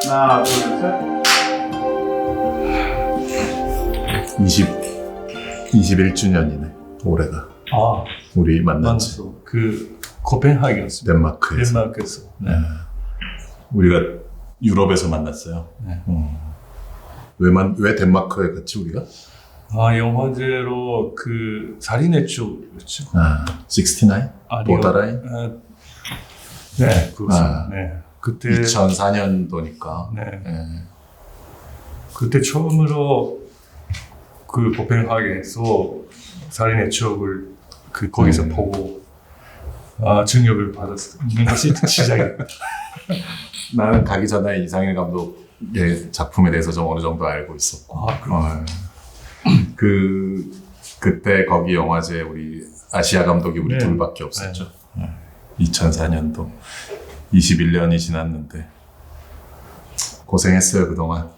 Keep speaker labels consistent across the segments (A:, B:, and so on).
A: 하나, 둘, 셋.
B: 21주년이네 올해가.
A: 아,
B: 우리 만났지.
A: 만났어. 그 코펜하겐이었습니다.
B: 덴마크에서.
A: 덴마크에서. 네.
B: 우리가 유럽에서 만났어요.
A: 네.
B: 왜 덴마크에 갔지 우리가?
A: 아, 영화제로 그 살인의 추억이었죠.
B: 69?
A: 아니요.
B: 보더라인?
A: 네, 그렇습니다.
B: 아.
A: 네. 그때
B: 2004년도니까.
A: 네. 그때 처음으로 그 코펜하겐에서 살인의 추억을 그 거기서 보고 증여를 받았는 것이 시작이에요.
B: 나는 가기 전에 이상일 감독의 작품에 대해서 좀 어느 정도 알고 있었고. 그때 거기 영화제 우리 아시아 감독이 우리
A: 네.
B: 둘밖에 없었죠. 2004년도 21년이 지났는데 고생했어요 그동안.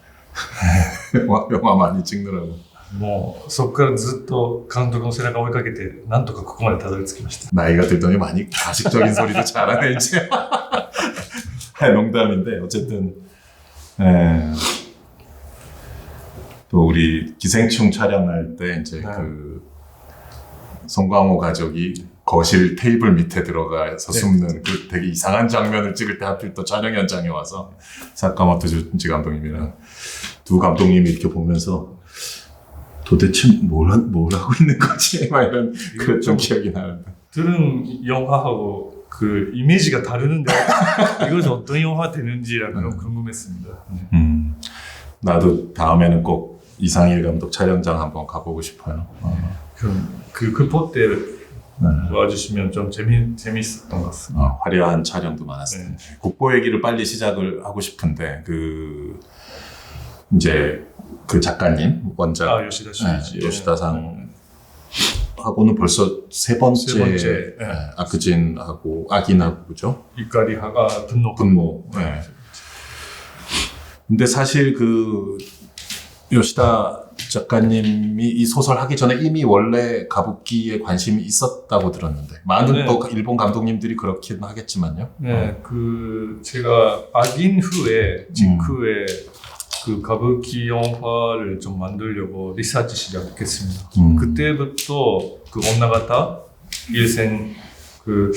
B: 영화 많이 찍느라고.
A: もうそこからずっと監督の背中を追いかけてなんとかここまでたどり着きました。
B: 나이가 들더니 많이 가식적인 소리도 잘하네 이제. 농담인데 어쨌든 또 우리 기생충 촬영할 때 이제 그 송강호 가족이 거실 테이블 밑에 들어가서 숨는 그 되게 이상한 장면을 찍을 때 하필 또 촬영 현장에 와서 사카모토 준지 감독님이랑 두 감독님이 이렇게 보면서 도대체 뭘 하고 있는 거지? 막 이런 그랬던 기억이 나는데.
A: 들은 영화하고 그 이미지가 다르는데 이것이 어떤 영화 되는지라고 너무 궁금했습니다.
B: 나도 다음에는 꼭 이상일 감독 촬영장 한번 가보고 싶어요.
A: 그 급포 때 와주시면 좀 재밌었던 것 같습니다.
B: 화려한 촬영도 많았을 텐데. 국보 얘기를 빨리 시작을 하고 싶은데 이제 그 작가님 원작
A: 요시다 슈이지
B: 요시다상 하고는 벌써 세 번째 아크진하고 아긴하고 그죠?
A: 이카리하가
B: 분노. 근데 사실 그 요시다 작가님이 이 소설 하기 전에 이미 원래 가부키에 관심이 있었다고 들었는데 많은 또 일본 감독님들이 그렇긴 하겠지만요.
A: 그 제가 아긴 후에 직후에 그 가부키 영화를 좀 만들려고 리서치 시작했습니다. 그때부터 그 온나가타 일생 그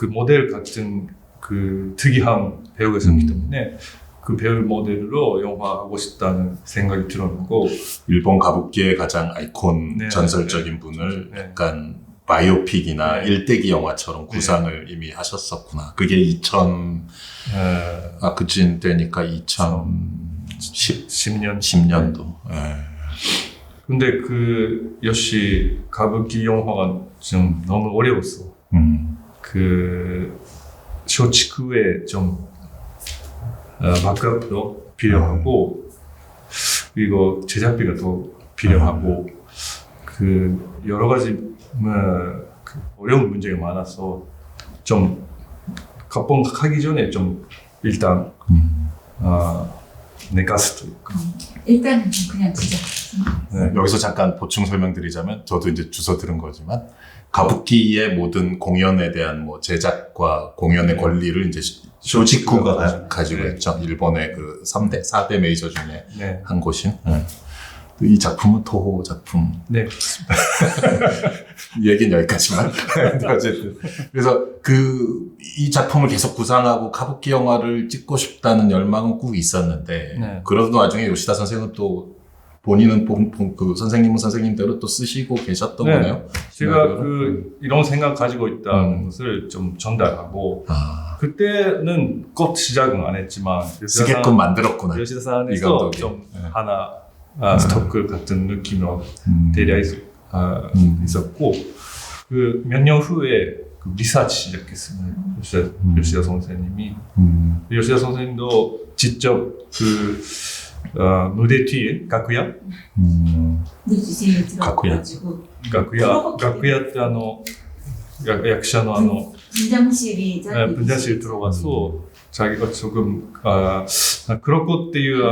A: 모델 같은 그 특이한 배우가 있었기 때문에 그 배우 모델로 영화하고 싶다는 생각이 들었고
B: 일본 가부키의 가장 아이콘 전설적인 분을 약간 바이오픽이나 일대기 영화처럼 구상을 이미 하셨었구나. 그게 2000 아크진 때니까 10년도.
A: 근데 그 역시 가부키 영화가 좀 너무 어려웠어. 그 쇼치쿠에 좀 바크업도 필요하고 그리고 제작비가 더 필요하고 그 여러 가지 그 어려운 문제가 많아서 좀 각본하기 전에 좀 일단 내가스 또
C: 일단은 그냥 진짜
B: 여기서 잠깐 보충 설명드리자면 저도 이제 주워 들은 거지만 가부키의 모든 공연에 대한 뭐 제작과 공연의 권리를 이제 쇼치쿠가 가지고 있죠. 일본의 그 4대 메이저 중에 한 곳인. 이 작품은 토호 작품.
A: 네.
B: 이 얘기는 여기까지만. 어쨌든. 그래서 이 작품을 계속 구상하고 가부키 영화를 찍고 싶다는 열망은 꼭 있었는데, 그러던 와중에 요시다 선생은 또 본인은 그 선생님은 선생님대로 또 쓰시고 계셨던 거네요.
A: 제가 이런 생각 가지고 있다는 것을 좀 전달하고, 그때는 꼭 시작은 안 했지만,
B: 쓰게끔 만들었구나.
A: 요시다산에서 좀 하나, 스토크 같은 느낌으로 대략 있었고 그 몇 년 후에 그 리서치 시작했습니다. 요시다 선생님이 요시다 선생님도 직접 그 무대 뒤에 가쿠야 때役者の분장실 들어가서 자기가 조금 크로코っていう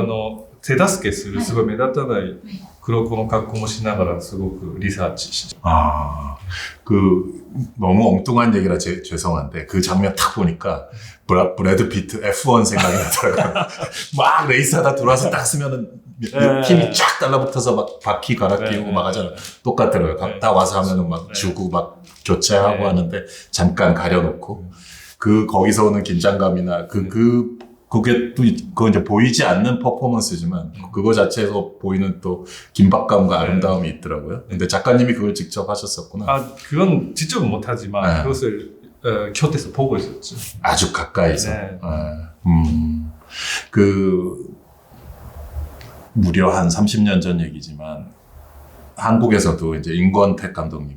A: 手助けするすごい目立たない黒子の格好もしながらすごくリサーチして
B: 너무 엉뚱한 얘기라 죄송한데 그 장면 딱 보니까 브래드 피트 F1 생각이 나더라고요. 막 레이스하다 들어와서 딱 쓰면은 힘이 쫙 달라붙어서 막 바퀴 갈아 끼우고 막 하잖아요. 똑같더라고요. 딱 와서 하면은 막 주고 막 교체하고 하는데 잠깐 가려놓고 거기서 오는 긴장감이나 그게 또 그거 이제 보이지 않는 퍼포먼스지만 그거 자체에서 보이는 또 긴박감과 아름다움이 있더라고요. 근데 작가님이 그걸 직접 하셨었구나.
A: 아, 그건 직접은 못하지만 그것을 곁에서 보고 있었죠.
B: 아주 가까이서.
A: 네.
B: 무려 한 30년 전 얘기지만 한국에서도 이제 임권택 감독님이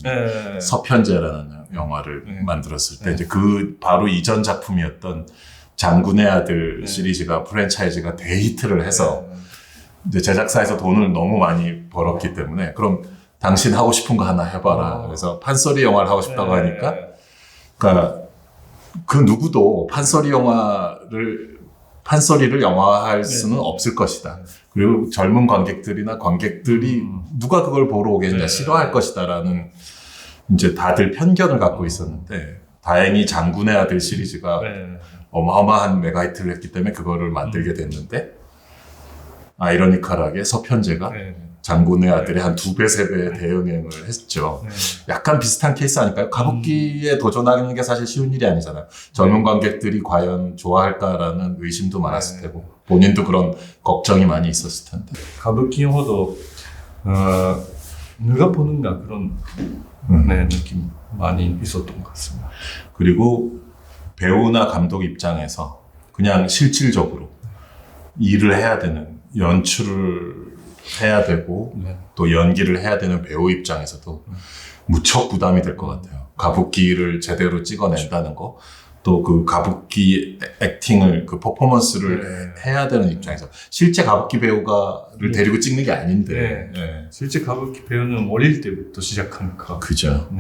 B: 서편제라는 영화를 만들었을 때 이제 그 바로 이전 작품이었던 장군의 아들 시리즈가 프랜차이즈가 대히트를 해서 이제 제작사에서 돈을 너무 많이 벌었기 때문에 그럼 당신 하고 싶은 거 하나 해봐라. 그래서 판소리 영화를 하고 싶다고 하니까 그러니까 그 누구도 판소리를 영화화할 수는 없을 것이다. 그리고 젊은 관객들이 누가 그걸 보러 오겠냐 싫어할 것이다라는 이제 다들 편견을 갖고 있었는데 다행히 장군의 아들 시리즈가 어마어마한 메가히트를 했기 때문에 그거를 만들게 됐는데 아이러니컬하게 서편제가 장군의 아들의 한 2배, 3배 대응행을 했죠. 약간 비슷한 케이스 아닐까요? 가부키에 도전하는 게 사실 쉬운 일이 아니잖아요. 젊은 관객들이 과연 좋아할까라는 의심도 많았을 테고 본인도 그런 걱정이 많이 있었을 텐데.
A: 가부키ほど 누가 보는가 그런 느낌 많이 있었던 것 같습니다.
B: 그리고 배우나 감독 입장에서 그냥 실질적으로 일을 해야 되는 연출을 해야 되고 또 연기를 해야 되는 배우 입장에서도 무척 부담이 될 것 같아요. 가부키를 제대로 찍어낸다는 거, 또 그 가부키 액팅을 그 퍼포먼스를 해야 되는 입장에서 실제 가부키 배우가를 데리고 찍는 게 아닌데
A: 실제 가부키 배우는 어릴 때부터 시작하니까
B: 그죠.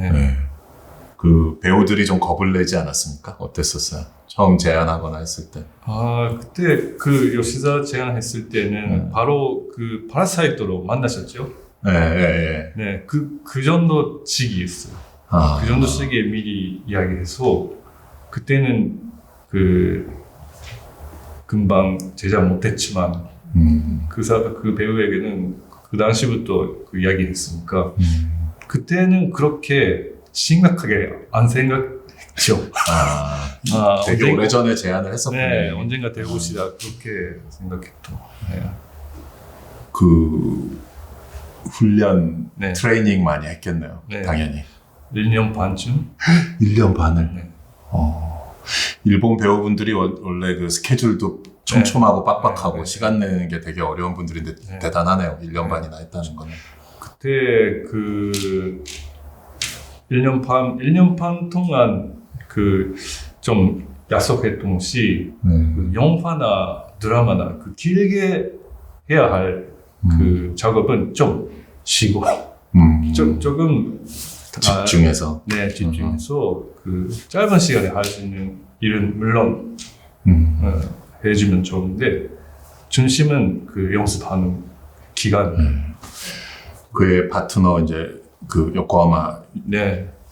B: 그 배우들이 좀 겁을 내지 않았습니까? 어땠었어요? 처음 제안하거나 했을 때.
A: 아, 그때 그 요시자 제안했을 때는 바로 그 파라사이트로 만나셨죠?
B: 네.
A: 그 정도 시기였어요. 그 정도 시기에 미리 이야기해서 그때는 금방 제작 못했지만 그 배우에게는 그 당시부터 그 이야기했으니까 그때는 그렇게 심각하게 안 생각했죠.
B: 되게 오래전에 제안을 했었군요.
A: 네, 언젠가 될 것이다 그렇게 생각했죠.
B: 그 훈련, 트레이닝 많이 했겠네요. 당연히.
A: 1년 반쯤?
B: 1년 반을? 일본 배우분들이 원래 그 스케줄도 촘촘하고 빡빡하고 시간 내는 게 되게 어려운 분들인데 대단하네요. 1년 반이나 했다는 거는.
A: 그때 1년 반 동안 좀 약속했던 것이 영화나 드라마나 길게 해야 할 작업은 좀 쉬고 조금
B: 집중해서
A: 집중해서 짧은 시간에 할 수 있는 일은 물론 해주면 좋은데 중심은 연습하는 기간.
B: 그의 파트너 이제 요코하마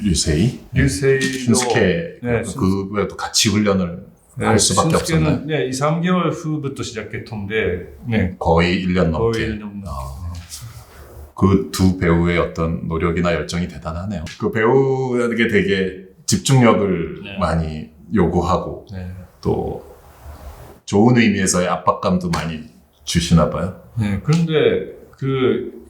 B: 유세이도 슌스케 그 외에도 같이 훈련을 할 수밖에 없었나요?
A: 2, 3개월 후부터 시작했던데
B: 거의 1년 넘게.
A: 거의 1년 넘게.
B: 그 두 배우의 어떤 노력이나 열정이 대단하네요. 그 배우에게 되게 집중력을 많이 요구하고 또 좋은 의미에서의 압박감도 많이 주시나 봐요.
A: 그런데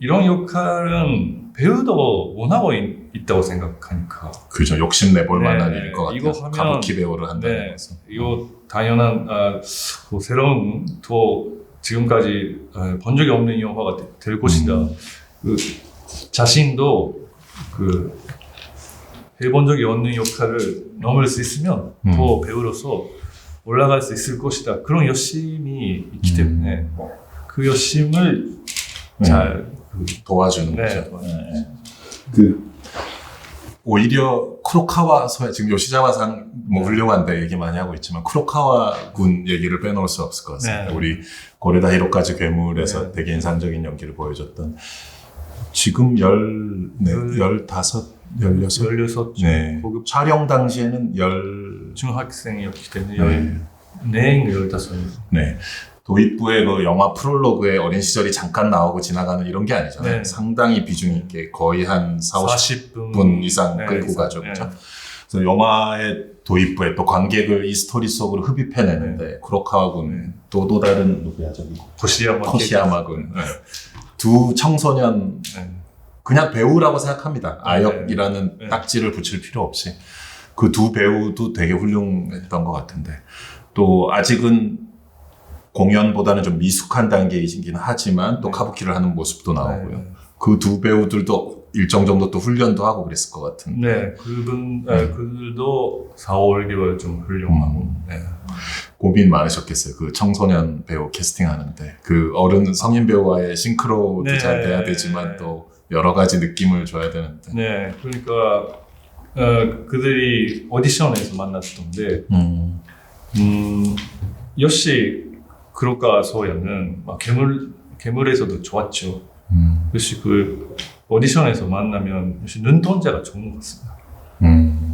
A: 이런 역할은 배우도 원하고 있다고 생각하니까.
B: 그죠. 욕심내볼 만한 일일 것 같아요.
A: 이거 하면
B: 가부키 배우를 한다는 것은.
A: 이거 당연한 새로운 또 지금까지 본 적이 없는 영화가 될 것이다. 자신도 해본 적이 없는 역할을 넘을 수 있으면 더 배우로서 올라갈 수 있을 것이다. 그런 열심이 있기 때문에 그 열심을 잘
B: 도와주는 거죠. 오히려 쿠로카와 소야 지금 요시자와상 뭐
A: 네.
B: 훌륭한데 얘기 많이 하고 있지만 쿠로카와 군 얘기를 빼놓을 수 없을 것 같습니다.
A: 네.
B: 우리 고레다 히로까즈 괴물에서
A: 네.
B: 되게 인상적인 연기를 보여줬던 지금 16
A: 16
B: 네.
A: 고급
B: 촬영 당시에는 10
A: 중학생이었기 때문에
B: 네.
A: 네. 15.
B: 네. 도입부의 그 영화 프롤로그에 어린 시절이 잠깐 나오고 지나가는 이런 게 아니잖아요.
A: 네.
B: 상당히 비중 있게 거의 한 40분
A: 40분
B: 이상
A: 네,
B: 끌고
A: 이상.
B: 가죠.
A: 네.
B: 그렇죠? 그래서 영화의 도입부에 또 관객을 이 스토리 속으로 흡입해내는데 쿠로카와 군 또 다른 누구야 저기 코시야마 군 네. 두 청소년
A: 네.
B: 그냥 배우라고 생각합니다. 아역이라는
A: 네.
B: 딱지를 붙일 필요 없이 그 두 배우도 되게 훌륭했던 것 같은데 또 아직은 공연보다는 좀 미숙한 단계이긴 하지만 또
A: 네.
B: 카부키를 하는 모습도 나오고요.
A: 네.
B: 그 두 배우들도 일정 정도 또 훈련도 하고 그랬을 것 같은.
A: 네, 그들도 4, 5개월 좀 훌륭하고. 네.
B: 고민 많으셨겠어요. 그 청소년 배우 캐스팅하는데 그 어른 성인 배우와의 싱크로도
A: 네.
B: 잘 돼야 되지만 또 여러 가지 느낌을 줘야 되는데.
A: 네, 그러니까 그들이 오디션에서 만났던데, 역시 그로카 소야는 막 괴물에서도 좋았죠. 역시 그 오디션에서 만나면 역시 눈동자가 좋은 것 같습니다.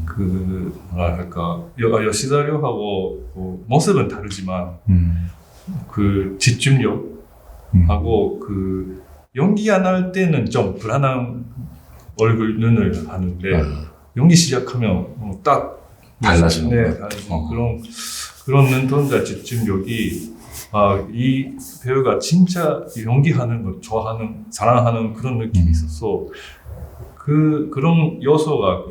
A: 그 뭐랄까 여시다료하고 뭐 모습은 다르지만 그 집중력하고 그 연기 안 할 때는 좀 불안한 얼굴 눈을 하는데 연기 시작하면 딱
B: 달라지는
A: 네,
B: 것
A: 달라지는 그런 눈동자 집중력이 이 배우가 진짜 연기하는 걸 좋아하는 사랑하는 그런 느낌이 있어서 그런 요소가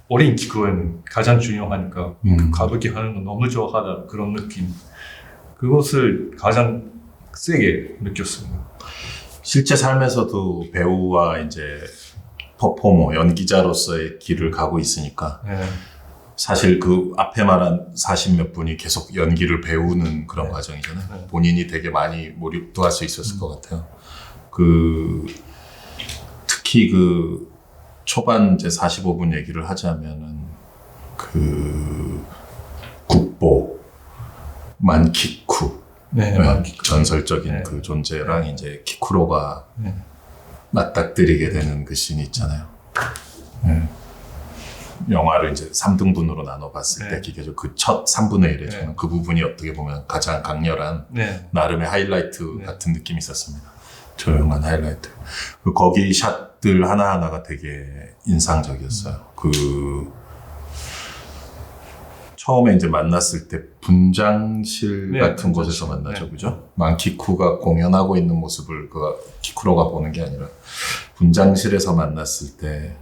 A: 어린 키쿠에는 가장 중요하니까 가부키 하는 거 너무 좋아하다 그런 느낌 그것을 가장 세게 느꼈습니다.
B: 실제 삶에서도 배우와 이제 퍼포머, 연기자로서의 길을 가고 있으니까
A: 네.
B: 사실 그 앞에 말한 40몇 분이 계속 연기를 배우는 그런
A: 네.
B: 과정이잖아요.
A: 네.
B: 본인이 되게 많이 몰입도 할 수 있었을 것 같아요. 특히 초반 이제 45분 얘기를 하자면은 국보, 만키쿠,
A: 네,
B: 전설적인
A: 네.
B: 그 존재랑 이제 키쿠로가
A: 네.
B: 맞닥뜨리게 되는 그 씬이 있잖아요. 네. 영화를 이제 3등분으로 나눠봤을
A: 네.
B: 때 기계적 그 첫 3분의 1에 저는
A: 네.
B: 그 부분이 어떻게 보면 가장 강렬한
A: 네.
B: 나름의 하이라이트
A: 네.
B: 같은 느낌이 있었습니다. 조용한 하이라이트. 거기 샷들 하나하나가 되게 인상적이었어요. 처음에 이제 만났을 때 분장실
A: 네,
B: 같은
A: 분장실.
B: 곳에서 만나죠,
A: 네.
B: 그죠? 만키쿠가 공연하고 있는 모습을 키쿠로가 보는 게 아니라 분장실에서 만났을 때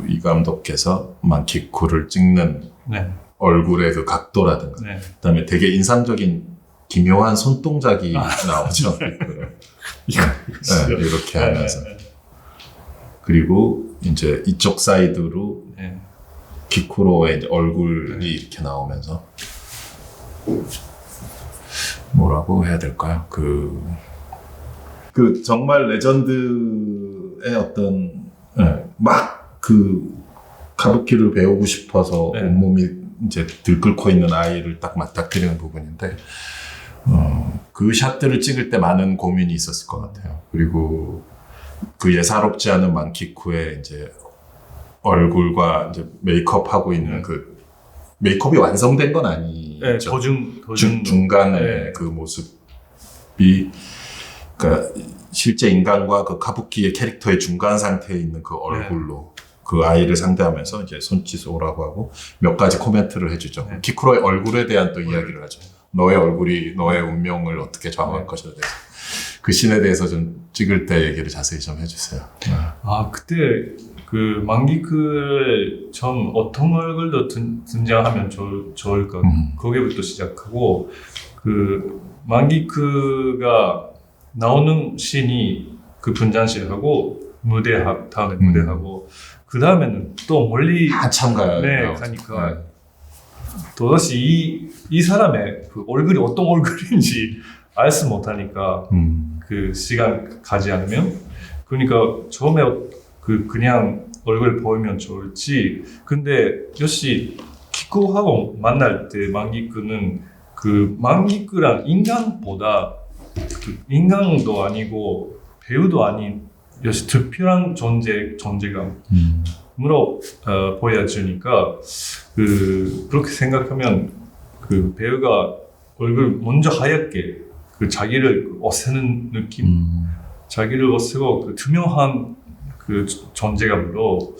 B: 이 감독께서 만키쿠를 찍는
A: 네.
B: 얼굴의 그 각도라든가
A: 네.
B: 그다음에 되게 인상적인 기묘한 손동작이 나오죠. 네, 이렇게 하면서 그리고 이제 이쪽 사이드로
A: 네.
B: 키쿠로의 이제 얼굴이 이렇게 나오면서 뭐라고 해야 될까요? 정말 레전드의 어떤 가부키를 배우고 싶어서
A: 네.
B: 온몸이 이제 들끓고 있는 아이를 딱 맞닥뜨리는 부분인데 그 샷들을 찍을 때 많은 고민이 있었을 것 같아요. 그리고 그 예사롭지 않은 만키쿠의 이제 얼굴과 이제 메이크업하고 있는 메이크업이 완성된 건 아니죠.
A: 도중
B: 중간에
A: 네.
B: 그 모습이 그러니까 실제 인간과 그 카부키의 캐릭터의 중간 상태에 있는 그 얼굴로 그 아이를 상대하면서 이제 손짓오라고 하고 몇 가지 코멘트를 해주죠.
A: 네.
B: 키쿠로의 얼굴에 대한 또 이야기를 하죠. 너의 얼굴이 너의 운명을 어떻게 정할 것에 대해서 그 씬에 대해서 좀 찍을 때 얘기를 자세히 좀 해주세요.
A: 그때 그 만기크를 좀 어떤 얼굴도 등장하면 좋을까 거기부터 시작하고 그 만기크가 나오는 씬이 그 분장실하고 다음에 무대하고 그 다음에는 또 멀리
B: 한참
A: 가니까 도대체 이 사람의 그 얼굴이 어떤 얼굴인지 알 수 못하니까 그 시간 가지 않으면 그러니까 처음에 그냥 얼굴 보이면 좋을지. 근데 역시 기쿠하고 만날 때 만기쿠는 그 만기쿠랑 인간보다 그 인간도 아니고 배우도 아닌 역시 특별한 존재감으로 보여주니까 그렇게 생각하면 그 배우가 얼굴 먼저 하얗게 그 자기를 없애는 느낌, 자기를 없애고 그 투명한 그 존재감으로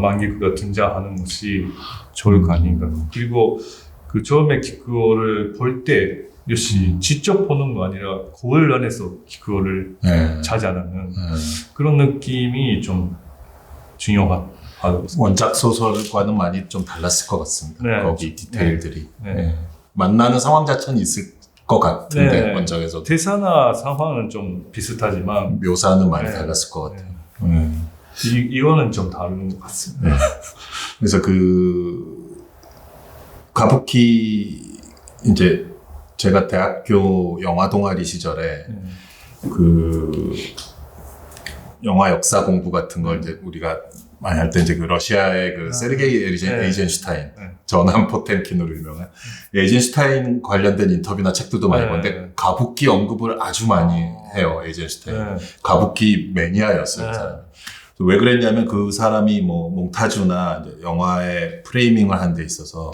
A: 만기쿠가 등장하는 것이 좋을 거 아닌가. 그리고 그 처음에 기쿠를 볼 때 역시 직접 보는 거 아니라 거울 안에서 기쿠를 찾아내는 그런 느낌이 좀 중요하다고 생각합니다.
B: 원작 소설과는 많이 좀 달랐을 것 같습니다.
A: 네.
B: 거기 디테일들이.
A: 네.
B: 네. 만나는 상황 자체는 있을 것 같은데
A: 네.
B: 원작에서
A: 대사나 상황은 좀 비슷하지만
B: 묘사는 많이
A: 네.
B: 달랐을 것 같아요.
A: 네. 이거는 좀 다른 것 같습니다.
B: 네. 그래서 그 가부키 이제 제가 대학교 영화 동아리 시절에 그 영화 역사 공부 같은 걸 이제 우리가 많이 할 때 이제 그 러시아의 그 세르게이 에이젠슈타인 전함 포템킨으로 유명한 에이젠슈타인 관련된 인터뷰나 책들도 많이 보는데 가부키 언급을 아주 많이 해요. 에이젠슈타인 가부키 매니아였어요. 그 사람이. 왜 그랬냐면 그 사람이 뭐 몽타주나 이제 영화의 프레이밍을 한 데 있어서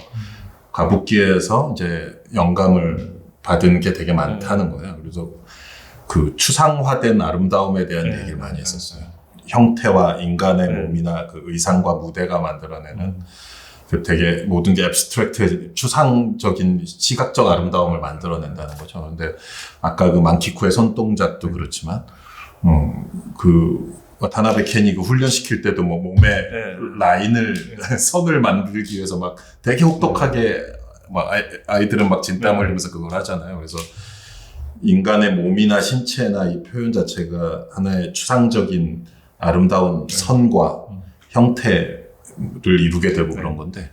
B: 가부키에서 이제 영감을 받은 게 되게 많다는 거예요. 그래서 그 추상화된 아름다움에 대한 얘기를 많이 했었어요. 형태와 인간의 몸이나 그 의상과 무대가 만들어내는 그 되게 모든 게 앱스트랙트 추상적인 시각적 아름다움을 만들어낸다는 거죠. 근데 아까 그 만키쿠의 손동작도 그렇지만 그 와타나베 켄이 그 훈련시킬 때도 뭐 몸에 라인을 선을 만들기 위해서 막 되게 혹독하게 막 아이들은 막 진땀 흘리면서 그걸 하잖아요. 그래서 인간의 몸이나 신체나 이 표현 자체가 하나의 추상적인 아름다운 선과 형태를 이루게 되고 그런 건데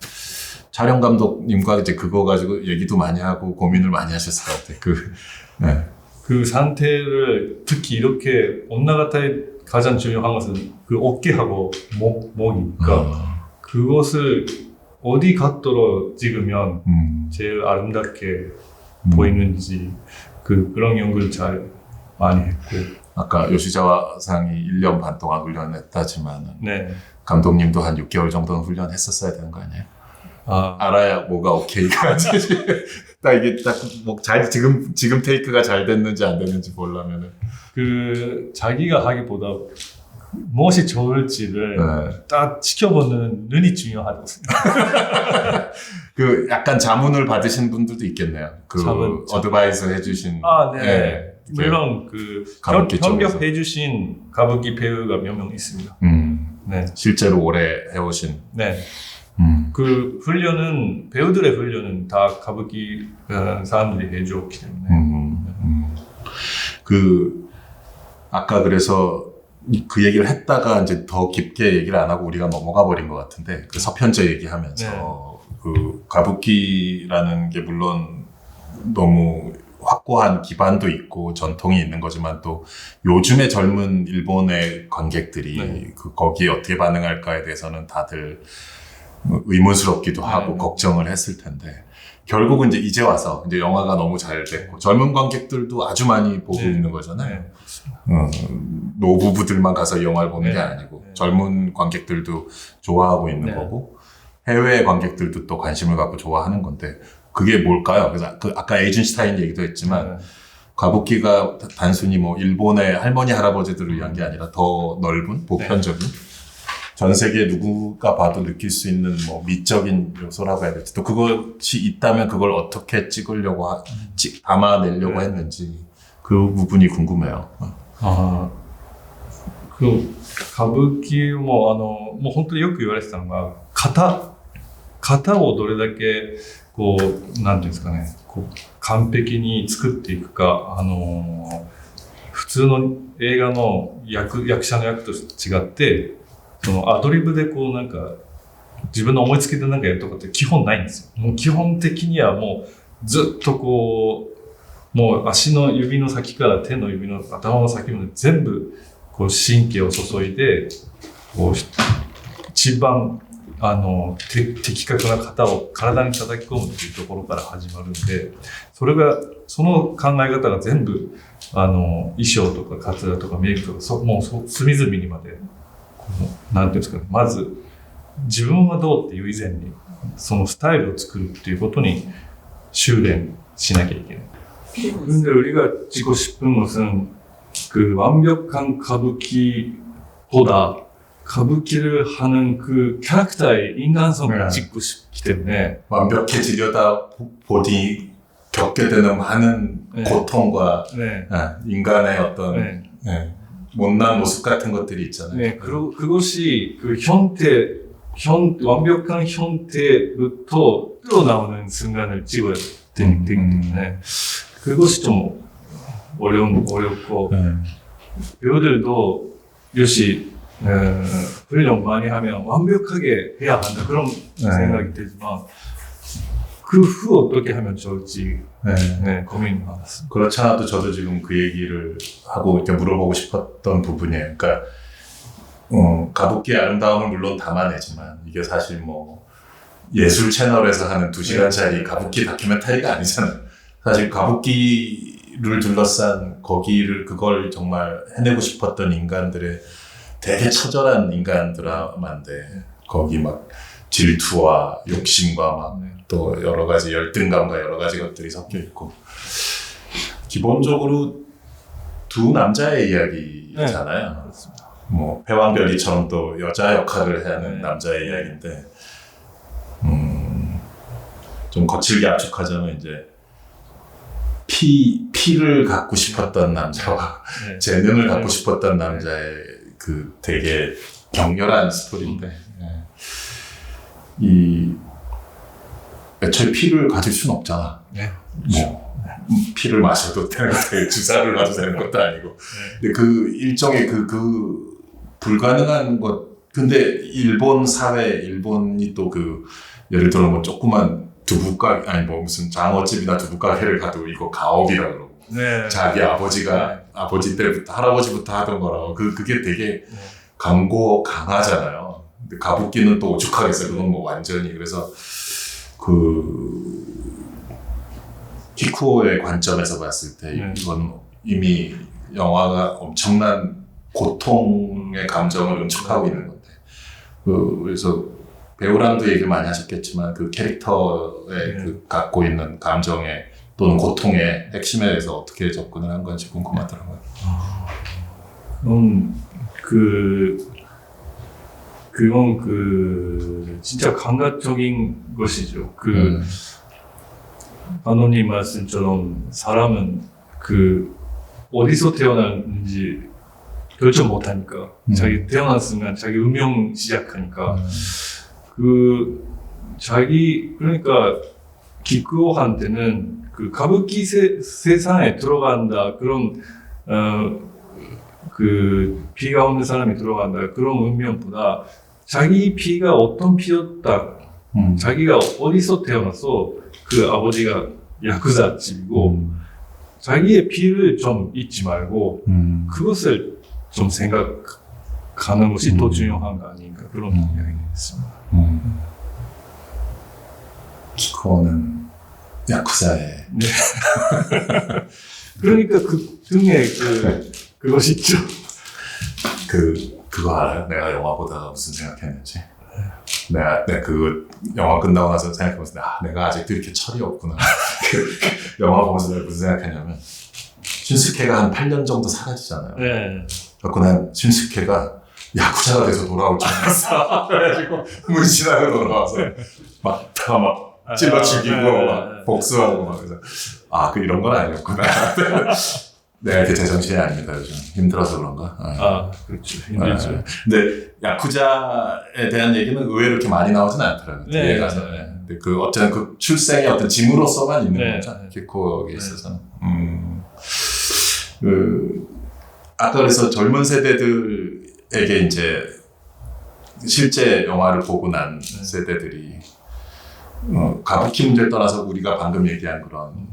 B: 촬영 감독님과 이제 그거 가지고 얘기도 많이 하고 고민을 많이 하셨을 것 같아요.
A: 그 상태를 특히 이렇게 온나가타의 가장 중요한 것은 그 어깨하고 목이니까 그것을 어디 각도로 찍으면 제일 아름답게 보이는지 그런 연구를 잘 많이 했고
B: 아까 요시자와 상이 1년 반 동안 훈련했다지만
A: 네.
B: 감독님도 한 6개월 정도는 훈련했었어야 되는 거 아니에요? 알아야 뭐가 오케이가 딱 이게 딱 뭐 잘 지금 테이크가 잘 됐는지 안 됐는지 보려면은
A: 그 자기가 하기보다 무엇이 좋을지를 딱 지켜보는 눈이 중요하다고 생각합니다.
B: 그 약간 자문을 받으신 분들도 있겠네요. 그 어드바이스 해주신.
A: 네. 물론 그 협력해주신 가부키 배우가 몇 명 있습니다. 네.
B: 실제로 오래 해오신.
A: 네. 그 훈련은 배우들의 훈련은 다 가부키 사람들이 해줬기 때문에.
B: 그 아까 그래서 그 얘기를 했다가 이제 더 깊게 얘기를 안 하고 우리가 넘어가 버린 것 같은데 그 서편제 얘기하면서 그 가부키라는 게 물론 너무 확고한 기반도 있고 전통이 있는 거지만 또 요즘의 젊은 일본의 관객들이 그 거기에 어떻게 반응할까에 대해서는 다들 의문스럽기도 하고 걱정을 했을 텐데 결국은 이제 와서 이제 영화가 너무 잘 됐고 젊은 관객들도 아주 많이 보고 있는 거잖아요. 노부부들만 가서 이 영화를 보는 게 아니고 젊은 관객들도 좋아하고 있는 거고 해외 관객들도 또 관심을 갖고 좋아하는 건데 그게 뭘까요? 그래서 아까 에이젠슈타인 얘기도 했지만 가부키가 단순히 뭐 일본의 할머니 할아버지들을 위한 게 아니라 더 넓은 보편적인 전 세계 누구가 봐도 느낄 수 있는 뭐 미적인 요소라고 해야 될지 또 그것이 있다면 그걸 어떻게 찍으려고 담아내려고 했는지 그 부분이 궁금해요.
A: 그 가부키も本当によく言われてたのが型をどれだけこうなんていうんですかねこう完璧に作っていくか普通の映画の役者の役と違ってそのアドリブでこうなんか自分の思いつきでなんかやるとかって基本ないんですよ。もう基本的にはもうずっとこうもう足の指の先から手の指の頭の先まで全部こう神経を注いでこう一番的確な型を体に叩き込むっていうところから始まるんで、その考え方が全部衣装とかカツラとかメイクとかもう隅々にまでなんていうんですかね、まず自分はどうっていう以前にそのスタイルを作るっていうことに修練しなきゃいけない. 근데 우리가 찍고 싶은 것은 그 완벽한歌舞伎보다歌舞伎를 하는 그 캐릭터의 인간성을 찍고 싶기 때문에
B: 완벽해지려다 보니 겪게 되는 많은 고통과 인간의 어떤 못난 모습 같은 것들이 있잖아요.
A: 네, 그것이 그 완벽한 형태부터 끌어나오는 순간을 찍어야 되기 때문에 그것이 좀 어렵고 배우들도 역시 훈련 많이 하면 완벽하게 해야 한다 그런 생각이 들지만 그 후 어떻게 하면 좋을지 고민이 많았습니다.
B: 그렇지 않아도 저도 지금 그 얘기를 하고 이렇게 물어보고 싶었던 부분이에요. 그러니까 가부키의 아름다움을 물론 담아내지만 이게 사실 뭐 예술 채널에서 하는 2시간짜리 가부키 다큐멘터리가 아니잖아요. 사실 가부키를 둘러싼 그걸 정말 해내고 싶었던 인간들의 되게 처절한 인간 드라마인데 거기 막 질투와 욕심과 막 또 여러 가지 열등감과 여러 가지 것들이 섞여 있고 기본적으로 두 남자의 이야기잖아요. 뭐 패왕별이처럼 또 여자 역할을 하는 남자의 이야기인데 좀 거칠게 압축하자면 이제 피를 갖고 싶었던 남자와 재능을 갖고 싶었던 남자의 그 되게 격렬한 스토리인데 애초에 피를 가질 수는 없잖아. 뭐 피를 마셔도 되는 것도 주사를 놔도 되는 것도 아니고. 근데 그 일종의 그 불가능한 것. 근데 일본이 또 예를 들어 뭐 조그만 두부가게 뭐 무슨 장어집이나 두부가게를 가도 이거 가업이라 그러고. 자기 아버지 때부터 할아버지부터 하던 거라고. 그게 되게 강하잖아요. 근데 가부키는 또 오죽하겠어요. 그건 뭐 완전히. 그래서 키쿠오의 관점에서 봤을 때 이건 이미 영화가 엄청난 고통의 감정을 응축하고 있는 건데 그래서 배우랑도 얘기를 많이 하셨겠지만 그 캐릭터의 갖고 있는 감정의 또는 고통의 핵심에 대해서 어떻게 접근을 한 건지 궁금하더라고요.
A: 그건 진짜 감각적인 것이죠. 반론님 말씀처럼 사람은 어디서 태어났는지 결정 못하니까 자기 태어난 순간 자기 운명 시작하니까 그러니까 기쿠오한테는 가부키 세상에 들어간다 그런 피가 없는 사람이 들어간다 그런 운명보다 자기 피가 어떤 피였다 자기가 어디서 태어나서 아버지가 야쿠자집이고 자기의 피를 좀 잊지 말고 그것을 좀 생각하는 것이 더 중요한 거 아닌가 그런 이야기였습니다.
B: 키코는 야쿠자의
A: 그러니까 등에 그것이 있죠.
B: 그거 알아요? 내가 영화 보다가 무슨 생각했는지. 내가 그 영화 끝나고 나서 생각해보면서 내가 아직도 이렇게 철이 없구나. 영화 보면서 내가 무슨 생각했냐면 슌스케가 한 8년 정도 사라지잖아요. 그래서 난 슌스케가 야쿠자가 돼서 돌아올 줄 알았어. 그래가지고 문신하고 돌아와서 막 찔러 죽이고 막 복수하고 막 그래서 이런 건 아니었구나. 내가 이렇게 제정신이 아닙니다. 요즘 힘들어서 그런가?
A: 그렇죠. 힘들죠.
B: 근데 야쿠자에 대한 얘기는 의외로 이렇게 많이 나오진 않더라고요. 뒤에 가서. 근데 어쨌든 출생의 어떤 징후로서만 있는 거죠. 키코에 있어서. 아까 그래서 젊은 세대들에게 이제 실제 영화를 보고 난 세대들이 가부키 문제를 떠나서 우리가 방금 얘기한 그런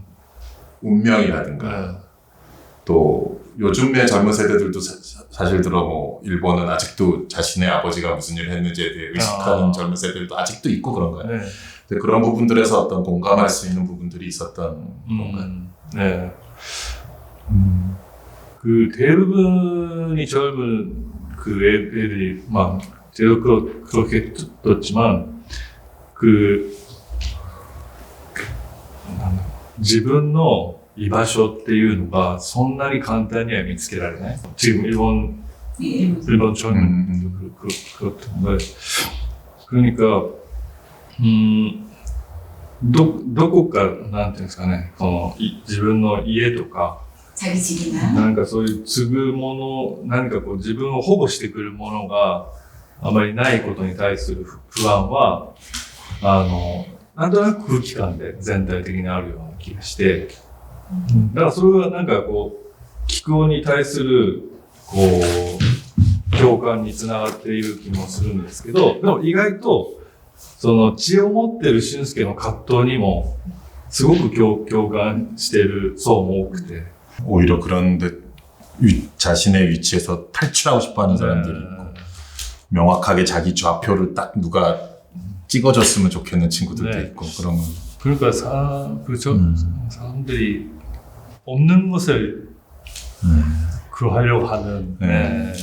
B: 운명이라든가 또 요즘의 젊은 세대들도 사실 들어 뭐 일본은 아직도 자신의 아버지가 무슨 일을 했는지에 대해 의식하는 젊은 세대들도 아직도 있고 그런 거예요.
A: 네.
B: 근데 그런 부분들에서 어떤 공감할 수 있는 부분들이 있었던 건가요?
A: 네. 그 대부분이 젊은 그 애들이 막 제가 그렇게 듣었지만自分の居場所っていうのがそんなに簡単には見つけられない。 지금 일본 젊은 그렇던데 그러니까どこかなんていうんですかね、自分の家とか
C: 자기 집이나
A: なんかそういう継ぐもの、何かこう自分を保護してくるものがあまりないことに対する不安は、なんとなく空気感で全体的にあるような気がして、だからそれはなんかこう、気候に対する、こう、共感につながっている気もするんですけど、でも意外と、その血を持ってる俊介の葛藤にも、すごく共感している層も多くて、
B: 오히려 그런데 자신의 위치에서 탈출하고 싶어하는 사람들이 있고 명확하게 자기 좌표를 딱 누가 찍어줬으면 좋겠는 친구들도
A: 네.
B: 있고 그런 거.
A: 그러니까 사람들이 없는 것을 구하려고 하는
B: 네.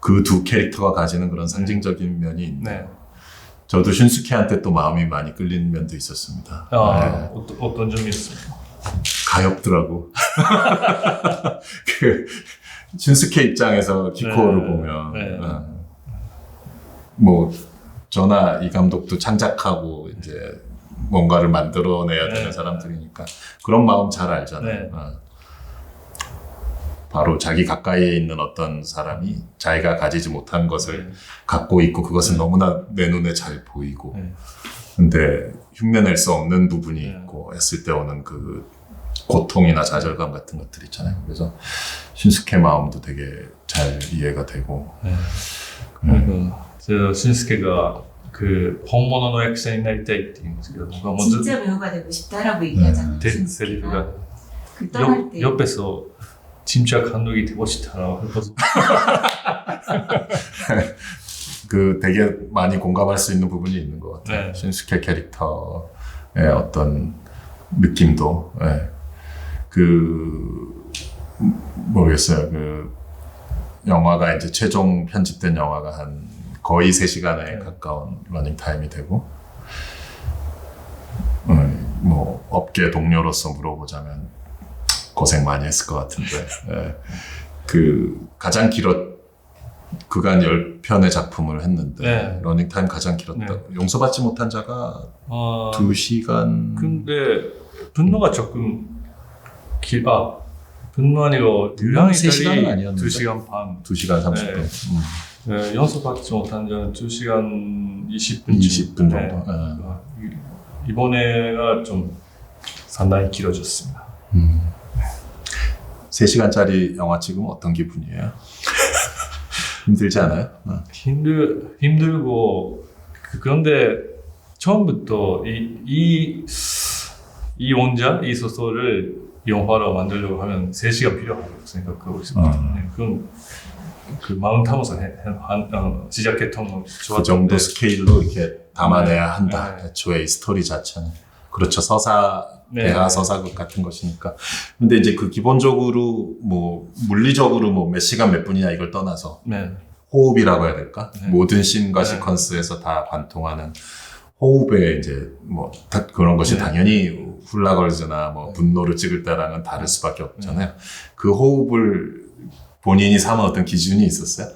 B: 그 두 캐릭터가 가지는 그런 상징적인 면이 있네.
A: 네.
B: 저도 슌스케한테 또 마음이 많이 끌리는 면도 있었습니다. 네.
A: 어떤 점이 있습니까?
B: 가엾더라고. 그 슌스케 입장에서 기코를
A: 네.
B: 보면
A: 네.
B: 뭐 저나 이 감독도 창작하고 이제 뭔가를 만들어내야 되는
A: 네.
B: 사람들이니까 그런 마음 잘 알잖아요.
A: 네.
B: 바로 자기 가까이에 있는 어떤 사람이 자기가 가지지 못한 것을
A: 네.
B: 갖고 있고 그것은
A: 네.
B: 너무나 내 눈에 잘 보이고
A: 네.
B: 근데 흉내낼 수 없는 부분이
A: 네.
B: 있고 했을 때 오는 그 고통이나 좌절감 같은 것들 있잖아요. 그래서 슌스케 마음도 되게 잘 이해가 되고.
A: 네. 그러니까 제가 슌스케가 그本物の役者になりたいって言うんですけど、僕はもうずっと
C: 진짜 배우가 되고 싶다라고 얘기하잖아요.
A: 세리프가
C: 그 떠날 때
A: 옆에서 진짜 감독이 되고 싶다라고 해서
B: 그 되게 많이 공감할 수 있는 부분이 있는 것 같아요.
A: 네.
B: 슌스케 캐릭터의 어떤 느낌도, 예. 모르겠어요. 그 영화가 이제 최종 편집된 영화가 한 거의 3시간에
A: 네.
B: 가까운 러닝 타임이 되고, 뭐 업계 동료로서 물어보자면 고생 많이 했을 것 같은데, 예. 그 가장 그간 10편의 작품을 했는데
A: 네.
B: 러닝타임 가장 길었다.
A: 네.
B: 용서받지 못한 자가 2시간.
A: 근데 분노가 조금 분노 아니고 유랑이
B: 3시간은 아니었는데
A: 2시간 반.
B: 2시간 30분.
A: 네. 네, 연습받지 못한 자는 2시간 20분
B: 20분 정도.
A: 네.
B: 네.
A: 이번에가 좀 상당히 길어졌습니다.
B: 3시간짜리 영화 찍으면 어떤 기분이에요? 힘들지 않아요?
A: 힘들고 그런데 처음부터 이 소설을 영화로 만들려고 하면 3시간 필요하다고 생각하고 있습니다. 네, 그럼 그 마음 타면서 시작했던 건 좋았는데
B: 그 정도 스케일로 이렇게 담아내야 한다.
A: 네.
B: 애초에 이 스토리 자체는. 그렇죠.
A: 네.
B: 대하 서사극 같은 것이니까. 근데 이제 그 기본적으로 뭐 물리적으로 뭐 몇 시간 몇 분이냐 이걸 떠나서
A: 네.
B: 호흡이라고 해야 될까?
A: 네.
B: 모든 씬과
A: 네.
B: 시퀀스에서 다 관통하는 호흡에 이제 뭐 그런 것이
A: 네.
B: 당연히 훌라걸즈나 뭐
A: 네.
B: 분노를 찍을 때랑은 다를 수밖에 없잖아요. 그 호흡을 본인이 삼은 어떤 기준이 있었어요?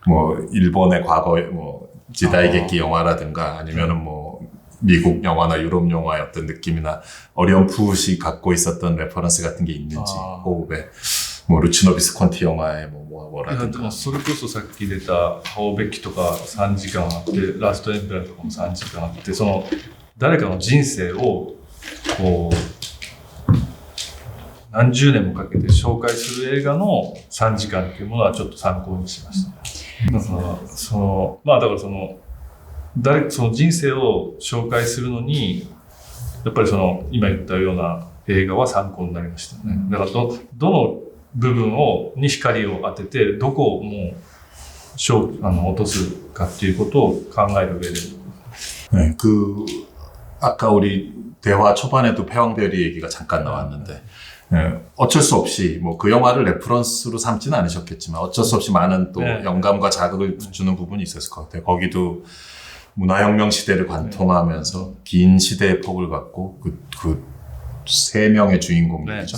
B: 뭐 일본의 과거의 뭐 지다이게키 영화라든가 아니면은 뭐 미국 영화나 유럽 영화의 어떤 느낌이나 어렴풋이 갖고 있었던 레퍼런스 같은 게 있는지 호흡에 뭐 루치노 비스콘티 영화의 뭐라든가
A: それこそさっき出た「青べき」とか3時間あってラストエンペラーとかも3時間あってその誰かの人生をこう何十年もかけて紹介する映画の3時間っていうものはちょっと参考にしました。だからその人生を紹介するのにやっぱりその今言ったような映画は参考になりましたね。だからどの部分に光を当てて、どこをもう落とすかっていうことを考える上で。
B: 네, 아까 우리 대화 초반에도 패왕별이 얘기가 잠깐 나왔는데, 어쩔 수 없이, 뭐, 그 영화를 레퍼런스로 삼지는 않으셨겠지만, 어쩔 수 없이 많은 또
A: 네.
B: 영감과 자극을 주는 부분이 있었을 것 같아요. 거기도 문화혁명 시대를 관통하면서 긴 시대의 폭을 갖고, 세 명의 주인공이죠.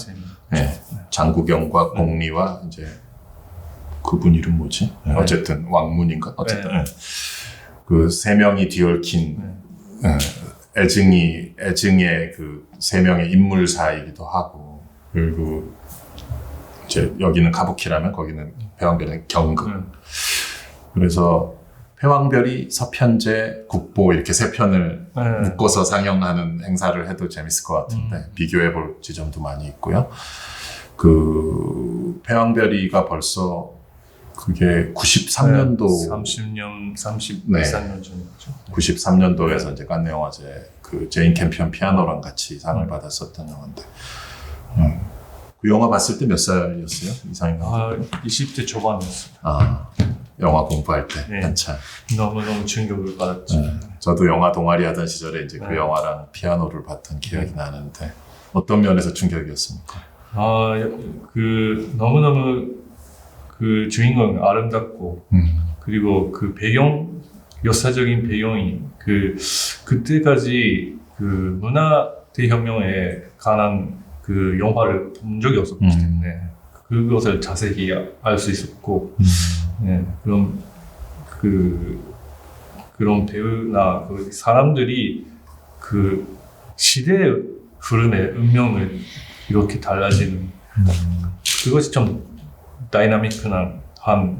B: 네, 장국영과 공리와 이제, 그분 이름 뭐지?
A: 네.
B: 어쨌든, 왕문인가? 어쨌든. 그 세 명이 뒤얽힌 애증의 그 세 명의 인물사이기도 하고, 그리고 이제 여기는 가부키라면 거기는 패왕별은 경극. 그래서 패왕별이 서편제, 국보 이렇게 세 편을 묶어서 상영하는 행사를 해도 재밌을 것 같은데 비교해 볼 지점도 많이 있고요. 그 패왕별이가 벌써 그게 93년도
A: 30년, 32,
B: 네.
A: 3년 전이죠.
B: 93년도에서 이제 칸네 영화제 그 제인 캠피언 피아노랑 같이 상을 받았었던 영화인데 그 영화 봤을 때 몇 살이었어요? 이상인가?
A: 20대 초반이었어요.
B: 영화 공부할 때
A: 네.
B: 한참.
A: 너무너무 충격을 받았죠.
B: 저도 영화 동아리 하던 시절에 이제 그
A: 네.
B: 영화랑 피아노를 봤던 기억이 나는데 어떤 면에서 충격이었습니까?
A: 너무너무 그 주인공이 아름답고 그리고 그 배경 역사적인 배경이 그때까지 그 문화 대혁명에 관한 그 영화를 본 적이 없었기 때문에 그것을 자세히 알 수 있었고 네, 그런 배우나 그 사람들이 그 시대의 흐름의 운명을 이렇게 달라지는 그것이 좀 다이나믹한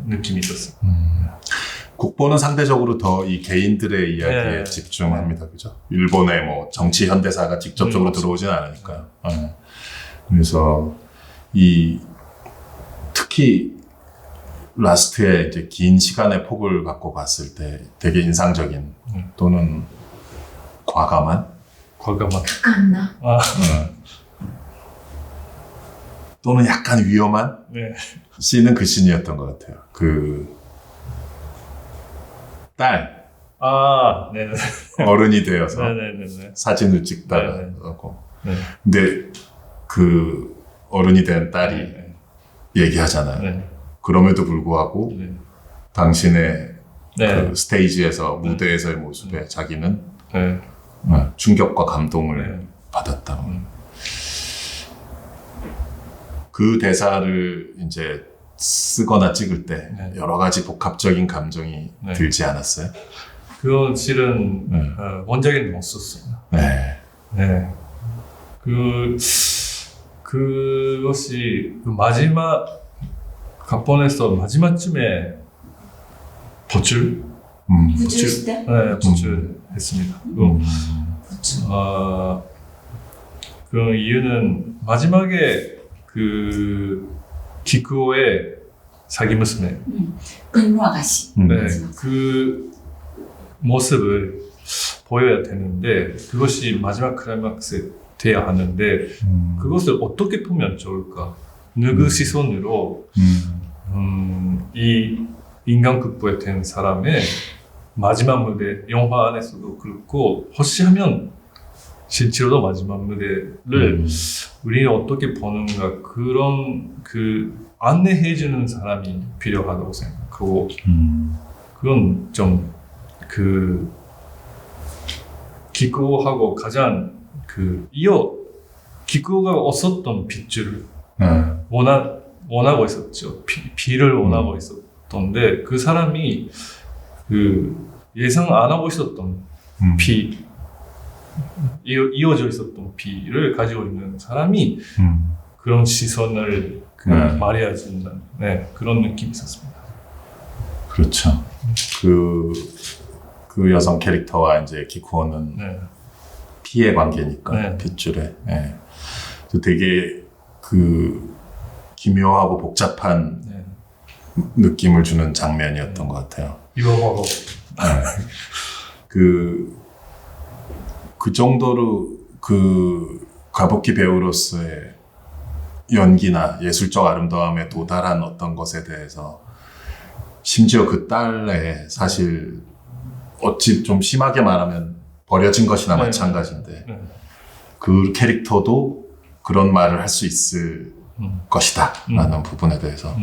A: 느낌이 있었어요.
B: 국보는 상대적으로 더 이 개인들의 이야기에
A: 네.
B: 집중합니다. 그죠? 일본의 뭐 정치 현대사가 직접적으로 들어오진 않으니까요. 그래서 특히 라스트의 이제 긴 시간의 폭을 갖고 봤을 때 되게 인상적인 또는 과감한
C: 가깝나?
B: 또는 약간 위험한
A: 네.
B: 씬은 그 씬이었던 것 같아요. 그 딸
A: 네네.
B: 어른이 되어서
A: 네네네.
B: 사진을 찍다가
A: 네.
B: 하고
A: 네.
B: 근데 그 어른이 된 딸이
A: 네.
B: 얘기하잖아요.
A: 네.
B: 그럼에도 불구하고
A: 네.
B: 당신의
A: 네.
B: 그 스테이지에서 무대에서의 모습에 자기는
A: 네.
B: 충격과 감동을
A: 네.
B: 받았다. 그 대사를 이제 쓰거나 찍을 때
A: 네.
B: 여러 가지 복합적인 감정이
A: 네.
B: 들지 않았어요?
A: 그건 실은
B: 네.
A: 원작에는 없었어요.
B: 네.
A: 네. 그것이 마지막 각본에서 마지막쯤에 보출
C: 부주시대?
A: 네, 보출했습니다. 그 이유는 마지막에 기쿠오의 사기娘
C: 근무 아가씨.
A: 네, 그 모습을 보여야 되는데 그것이 마지막 클라이막스에 돼야 하는데 그것을 어떻게 보면 좋을까? 누구 시선으로 이 인간 극보에 된 사람의 마지막 무대, 영화 안에서도 그렇고 혹시하면 실제로도 마지막 무대를 우리는 어떻게 보는가 그런 안내해주는 사람이 필요하다고 생각하고 그건 좀 기쿠오하고 가장 기쿠오가 없었던 빛을 원하고 있었죠. 비를 원하고 있었던데 그 사람이 예상 안 하고 있었던 이어져 있었던 비를 가지고 있는 사람이 그런 시선을 말해야지는 그런 느낌이 있었습니다.
B: 그렇죠. 그 여성 캐릭터와 이제 기쿠오는 피의 관계니까
A: 네.
B: 핏줄에 되게 기묘하고 복잡한 느낌을 주는 장면이었던 것 같아요.
A: 이거
B: 그 정도로 가부키 배우로서의 연기나 예술적 아름다움에 도달한 어떤 것에 대해서 심지어 그 딸의 사실 어찌 좀 심하게 말하면 버려진 것이나
A: 네.
B: 마찬가지인데
A: 네.
B: 그 캐릭터도 그런 말을 할 수 있을 것이다 라는 부분에 대해서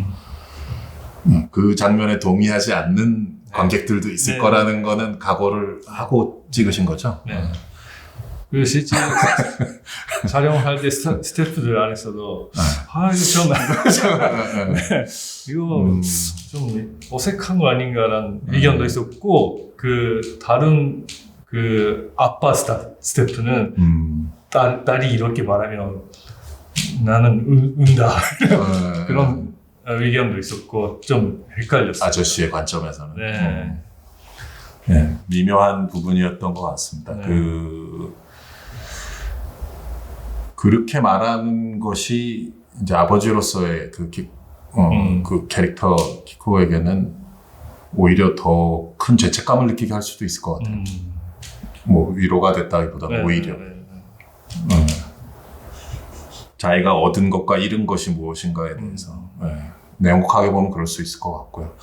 B: 그 장면에 동의하지 않는 관객들도 있을
A: 네.
B: 거라는 거는 각오를 하고 찍으신 거죠?
A: 네. 그리고 실제 촬영할 때 스태프들 안에서도 아 이거 좀 이거 좀 어색한 거 아닌가라는 의견도 있었고 그 다른 그 아빠 스태프는 딸이 이렇게 말하면 나는 운다 그런 의견도 있었고 좀 헷갈렸어요.
B: 아저씨의 관점에서는
A: 네.
B: 네, 미묘한 부분이었던 것 같습니다.
A: 네.
B: 그렇게 말하는 것이 이제 아버지로서의 그 캐릭터 키코에게는 오히려 더 큰 죄책감을 느끼게 할 수도 있을 것 같아요. 뭐 위로가 됐다기보다는 오히려 자기가 얻은 것과 잃은 것이 무엇인가에 대해서 냉혹하게 보면 그럴 수 있을 것 같고요.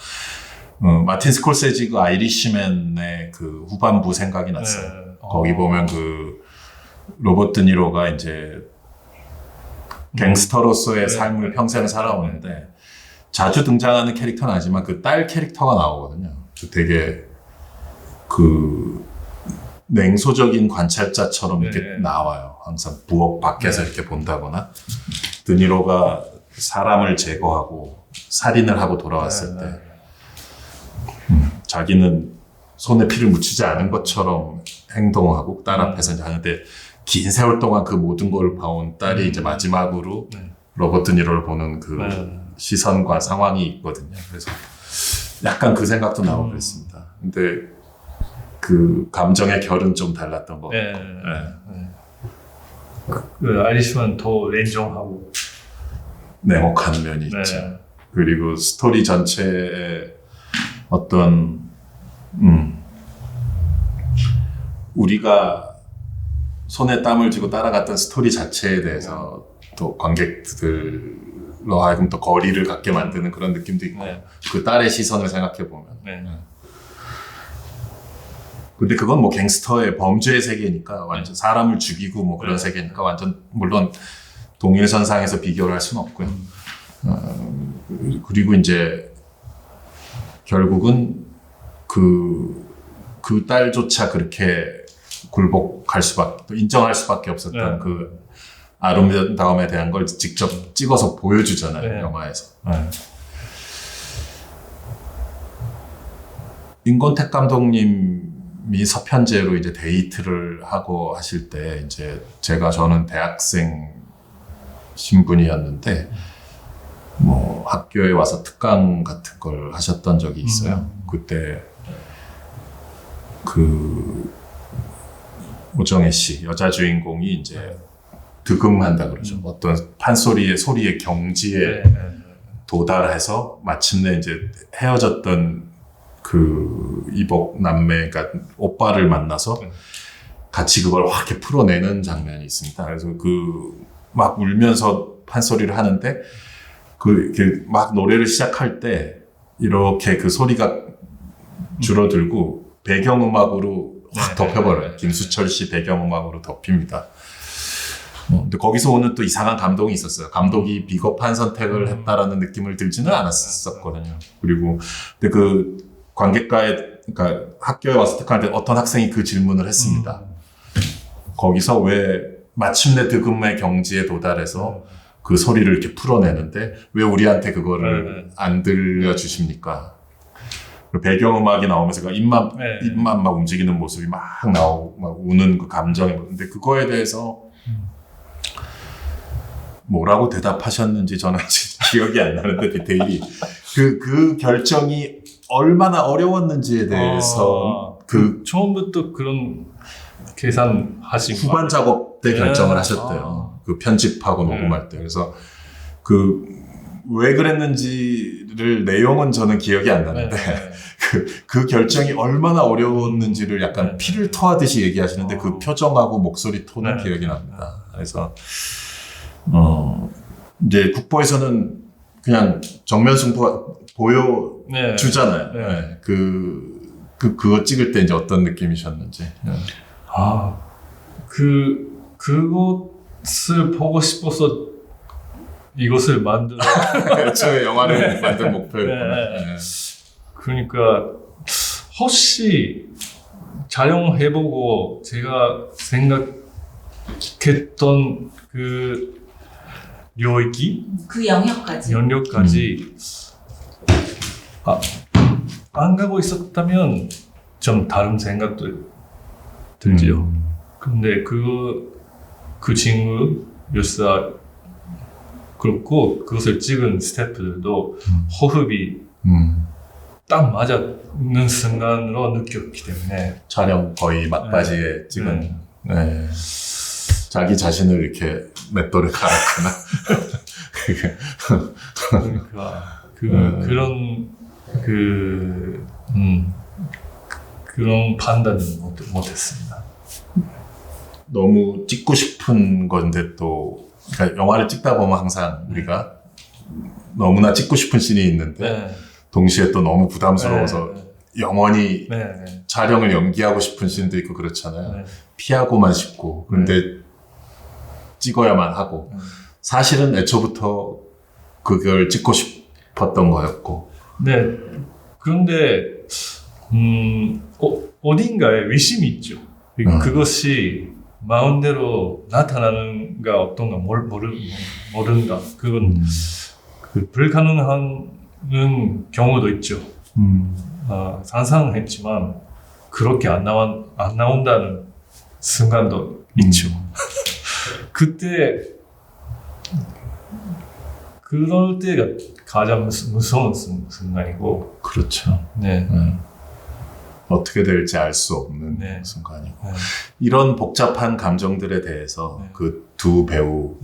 B: 마틴 스콜세지 그 아이리시맨의 그 후반부 생각이 났어요. 거기 보면 그 로버트 드니로가 이제 갱스터로서의 삶을 평생을 살아오는데 자주 등장하는 캐릭터는 아니지만 그 딸 캐릭터가 나오거든요. 되게 그 냉소적인 관찰자처럼 이렇게 나와요. 항상 부엌 밖에서 이렇게 본다거나 드니로가 사람을 제거하고 살인을 하고 돌아왔을 때 자기는 손에 피를 묻히지 않은 것처럼 행동하고 딸 앞에서 이제 하는데 긴 세월 동안 그 모든 걸 봐온 딸이 이제 마지막으로 로버트 드니로를 보는 그 시선과 상황이 있거든요. 그래서 약간 그 생각도 나오고 그랬습니다. 근데 그 감정의 결은 좀 달랐던 것 같고.
A: 그 아이리시만 더 냉정하고
B: 냉혹한 면이 있죠. 그리고 스토리 전체에 어떤 우리가 손에 땀을 쥐고 따라갔던 스토리 자체에 대해서 또 관객들로 하여금 또 거리를 갖게 만드는 그런 느낌도 있고 그 딸의 시선을 생각해 보면 근데 그건 뭐 갱스터의 범죄의 세계니까 완전 사람을 죽이고 뭐 그런 세계니까 완전 물론 동일선상에서 비교를 할 수는 없고요. 그리고 이제 결국은 그 딸조차 그렇게 굴복할 수밖에 인정할 수밖에 없었던 그 아름다움에 대한 걸 직접 찍어서 보여주잖아요. 영화에서. 임권택 감독님이 서편제로 이제 데이트를 하고 하실 때 이제 저는 대학생 신분이었는데 뭐 학교에 와서 특강 같은 걸 하셨던 적이 있어요. 그때 그 오정혜 씨 여자 주인공이 이제 득음한다 그러죠. 어떤 소리의 경지에 도달해서 마침내 이제 헤어졌던 그 이복 남매가 오빠를 만나서 같이 그걸 확 이렇게 풀어내는 장면이 있습니다. 그래서 막 울면서 판소리를 하는데 이렇게 막 노래를 시작할 때 이렇게 그 소리가 줄어들고 배경음악으로 확 덮여버려요. 김수철 씨 배경음악으로 덮입니다. 근데 거기서 오는 또 이상한 감동이 있었어요. 감독이 비겁한 선택을 했다라는 느낌을 들지는 않았었거든요. 그리고 근데 그 그러니까 학교에 와서 특강할 때 어떤 학생이 그 질문을 했습니다. 거기서 왜 마침내 득음의 경지에 도달해서 그 소리를 이렇게 풀어내는데 왜 우리한테 그거를 안 들려주십니까? 배경음악이 나오면서 입만 막 움직이는 모습이 막 나오고 막 우는 그 감정이 근데 그거에 대해서 뭐라고 대답하셨는지 저는 기억이 안 나는데 디테일이 그 결정이 얼마나 어려웠는지에 대해서
A: 처음부터 그런 계산하신
B: 후반 작업 때 결정을 하셨대요. 그 편집하고 녹음할 때. 그래서 왜 그랬는지를 내용은 저는 기억이 안 나는데 그 결정이 얼마나 어려웠는지를 약간 피를 토하듯이 얘기하시는데 그 표정하고 목소리 톤은 기억이 납니다. 그래서 이제 국보에서는 그냥 정면 승부 보여주잖아요.
A: 네.
B: 네. 그거 찍을 때 이제 어떤 느낌이셨는지. 네.
A: 아, 그것을 보고 싶어서 이것을 만들어.
B: 애초에 영화를 만든 목표였구나.
A: 네.
B: 네.
A: 그러니까 혹시 촬영해보고 제가 생각했던 그領域,
C: 그 영역까지.
A: 영역까지 안 가고 있었다면 좀 다른 생각도 들죠. 근데 그 친구 요시다 그렇고 그것을 찍은 스태프들도 호흡이 딱 맞는 순간으로 느꼈기 때문에
B: 촬영 거의 막바지에 찍은 네. 자기 자신을 이렇게 맷돌에 갈았구나.
A: 그러니까 그런 판단은 못했습니다.
B: 너무 찍고 싶은 건데 또 그러니까 영화를 찍다 보면 항상 우리가 너무나 찍고 싶은 씬이 있는데 동시에 또 너무 부담스러워서 영원히 촬영을 연기하고 싶은 씬도 있고 그렇잖아요. 피하고만 싶고 근데 찍어야만 하고 사실은 애초부터 그걸 찍고 싶었던 거였고
A: 네. 그런데 어딘가에 의심이 있죠. 그것이 마음대로 나타나는가 어떤가 모른다. 그건 불가능한 경우도 있죠. 상상했지만 그렇게 안 나온다는 순간도 있죠. 그때 그럴 때가 가장 무서운 순간이고.
B: 그렇죠.
A: 네.
B: 어떻게 될지 알 수 없는 순간이고. 이런 복잡한 감정들에 대해서 그 두 배우,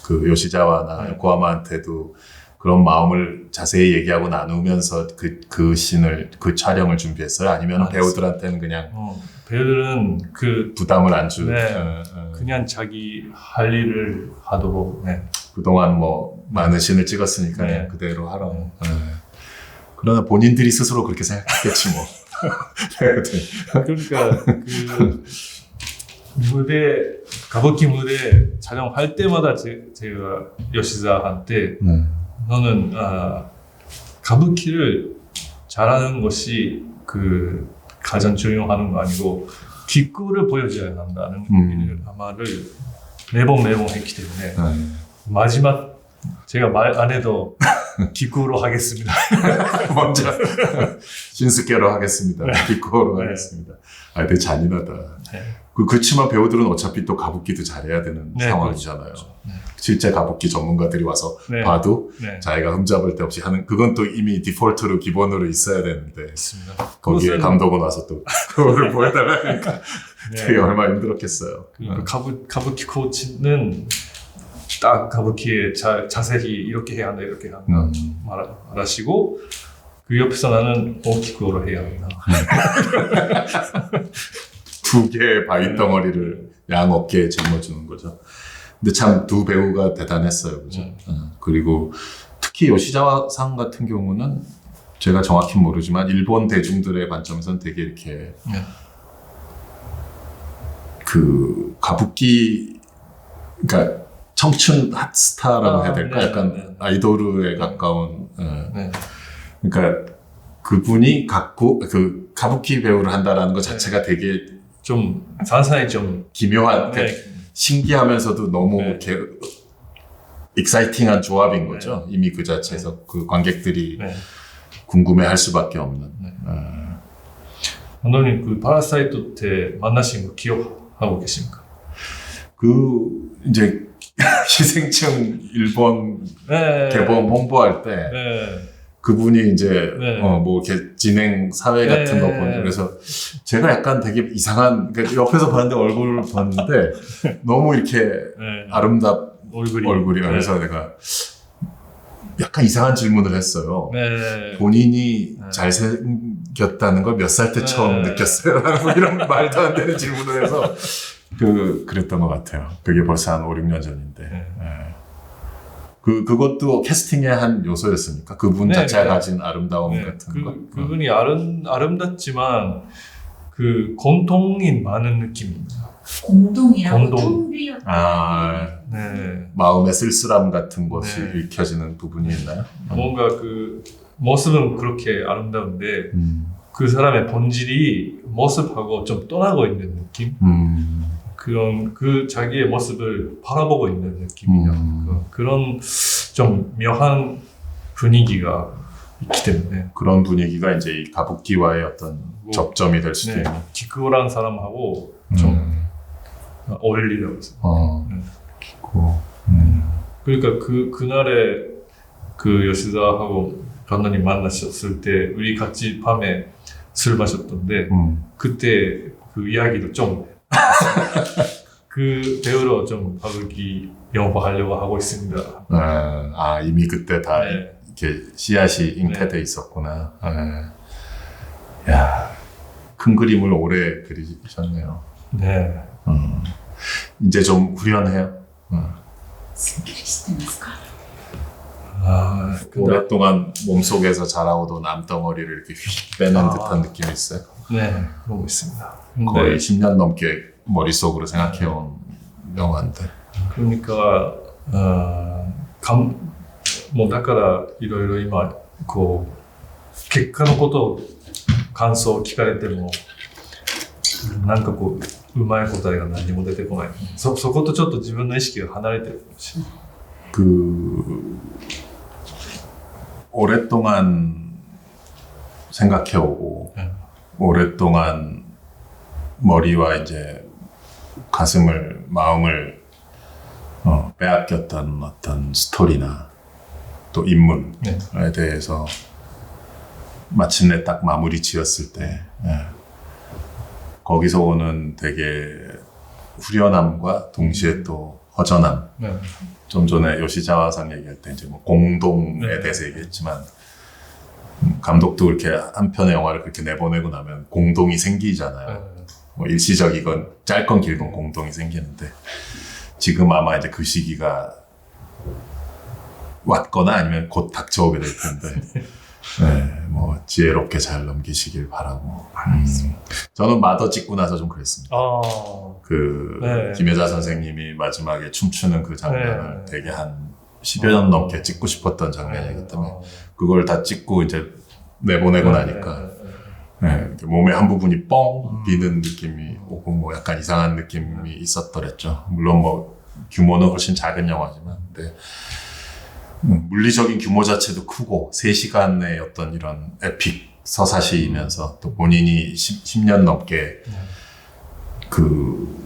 B: 그 요시자와나 요코하마한테도 그런 마음을 자세히 얘기하고 나누면서 그 씬을, 그 촬영을 준비했어요? 아니면 배우들한테는 그냥
A: 배우들은
B: 부담을 안 주고
A: 그냥 자기 할 일을 하도록
B: 그동안 뭐 많은 씬을 찍었으니까 그냥 그대로 하라고. 그러나 본인들이 스스로 그렇게 생각했겠지 뭐.
A: 그러니까 가부키 무대 촬영할 때마다 제가 요시자한테 너는 가부키를 잘하는 것이 가장 중요한 거 아니고 기구를 보여줘야 한다는 말을 매번 했기 때문에 마지막 제가 말 안 해도 기구로 하겠습니다.
B: 먼저 신스케로 하겠습니다. 기구로 하겠습니다. 되게 잔인하다. 그렇지만 배우들은 어차피 또 가부키도 잘해야 되는 상황이잖아요.
A: 그렇죠.
B: 실제 가부키 전문가들이 와서 봐도 자기가 흠잡을 데 없이 하는 그건 또 이미 디폴트로 기본으로 있어야 되는데 거기에 감독은 와서 또 그거를 보여달라니까 되게 얼마나 힘들었겠어요.
A: 가부키 코치는 딱 가부키에 자세히 이렇게 해야 한다 이렇게 한다 말하시고 그 옆에서 나는 기구로 해야 한다.
B: 두 개의 바위 덩어리를 양 어깨에 짊어주는 거죠. 근데 참 두 배우가 대단했어요. 그죠? 그리고 특히 요시자와 상 같은 경우는 제가 정확히 모르지만 일본 대중들의 관점에서는 되게 이렇게 가부키 그러니까 청춘 핫스타라고 해야 될까? 약간 아이돌에 가까운 그러니까 그분이 가부키 배우를 한다라는 것 자체가 되게
A: 좀 상상이 좀
B: 기묘한 신기하면서도 너무 이렇게 익사이팅한 조합인 거죠. 이미 그 자체에서 그 관객들이 궁금해할 수밖에 없는.
A: 감독님 파라사이트 때 만나신 거 기억하고 계십니까?
B: 이제 희생충 일본 개봉 홍보할 때 그분이 이제 뭐 이렇게 진행 사회 같은 거 보는 그래서 제가 약간 되게 이상한 그러니까 옆에서 봤는데 얼굴을 봤는데 너무 이렇게 얼굴이 그래서 내가 약간 이상한 질문을 했어요. 본인이 잘생겼다는 걸 몇 살 때 처음 느꼈어요? 뭐 이런 말도 안 되는 질문을 해서 그랬던 것 같아요. 그게 벌써 한 5, 6년 전인데. 그것도 캐스팅의 한 요소였습니까? 그분
A: 네,
B: 자체가
A: 네.
B: 가진 아름다움
A: 네,
B: 같은 거.
A: 그분이 아름답지만 그 공통인 많은 느낌입니다.
C: 공동이라고
A: 공동.
C: 텅 비었다.
B: 아,
A: 네.
B: 마음의 쓸쓸함 같은 것이
A: 네.
B: 읽혀지는 부분이 있나요?
A: 뭔가 그 모습은 그렇게 아름다운데
B: 음.
A: 그 사람의 본질이 모습하고 좀 떠나고 있는 느낌? 그런 그 자기의 모습을 바라보고 있는 느낌이요. 그런 좀 묘한 분위기가 있기 때문에
B: 그런 분위기가 이제 이 가부키와의 어떤
A: 뭐,
B: 접점이 될 수도
A: 네,
B: 있는.
A: 기쿠란 사람하고 좀 어울리더라고요. 네.
B: 기코.
A: 그러니까 그날에 그 요시다하고 감독님 만나셨을 때 우리 같이 밤에 술 마셨던데 그때 그 이야기도 좀 그 배우로 좀 가부키 영화하려고 하고 있습니다.
B: 이미 그때 다
A: 네.
B: 이렇게 씨앗이 잉태돼 있었구나. 야, 큰 그림을 오래 그리셨네요.
A: 네.
B: 이제 좀 후련해요.
C: すっきりしてますか？
A: 아, 근데
B: 오랫동안 몸속에서 자라오던 암덩어리를 이렇게 휙 빼는 듯한 느낌이 있어요.
A: 네, 그러고 있습니다. 근데
B: 거의 10년 넘게 머릿속으로 생각해온 영화인데.
A: 그러니까もうだからいろいろ今こう結果のことを感想を聞かれてもなんかこううまい答えが何も出てこない。そことちょっと自分の意識が離れてるかもしれない。
B: 오랫동안 생각해오고 오랫동안 머리와 이제 가슴을 마음을 빼앗겼던 어떤 스토리나 또 인물에
A: 네.
B: 대해서 마침내 딱 마무리 지었을 때 거기서 오는 되게 후련함과 동시에 또 허전함.
A: 네.
B: 좀 전에 요시자와상 얘기할 때 이제 뭐 공동에
A: 네.
B: 대해서 얘기했지만 감독도 그렇게 한 편의 영화를 그렇게 내보내고 나면 공동이 생기잖아요. 뭐 일시적이건 짧건 길건 공동이 생기는데 지금 아마 이제 그 시기가 왔거나 아니면 곧 닥쳐오게 될 텐데 네, 뭐 지혜롭게 잘 넘기시길 바라고. 저는 마더 찍고 나서 좀 그랬습니다.
A: 네.
B: 김혜자 선생님이 마지막에 춤추는 그 장면을
A: 네.
B: 되게 한 10여 년 넘게 찍고 싶었던 장면이기 때문에 그걸 다 찍고 이제 내보내고 나니까 이렇게 몸의 한 부분이 뻥 비는 느낌이 오고 뭐 약간 이상한 느낌이 있었더랬죠. 물론 뭐 규모는 훨씬 작은 영화지만 근데 물리적인 규모 자체도 크고 3시간의 어떤 이런 에픽 서사시이면서 또 본인이 10년 넘게 그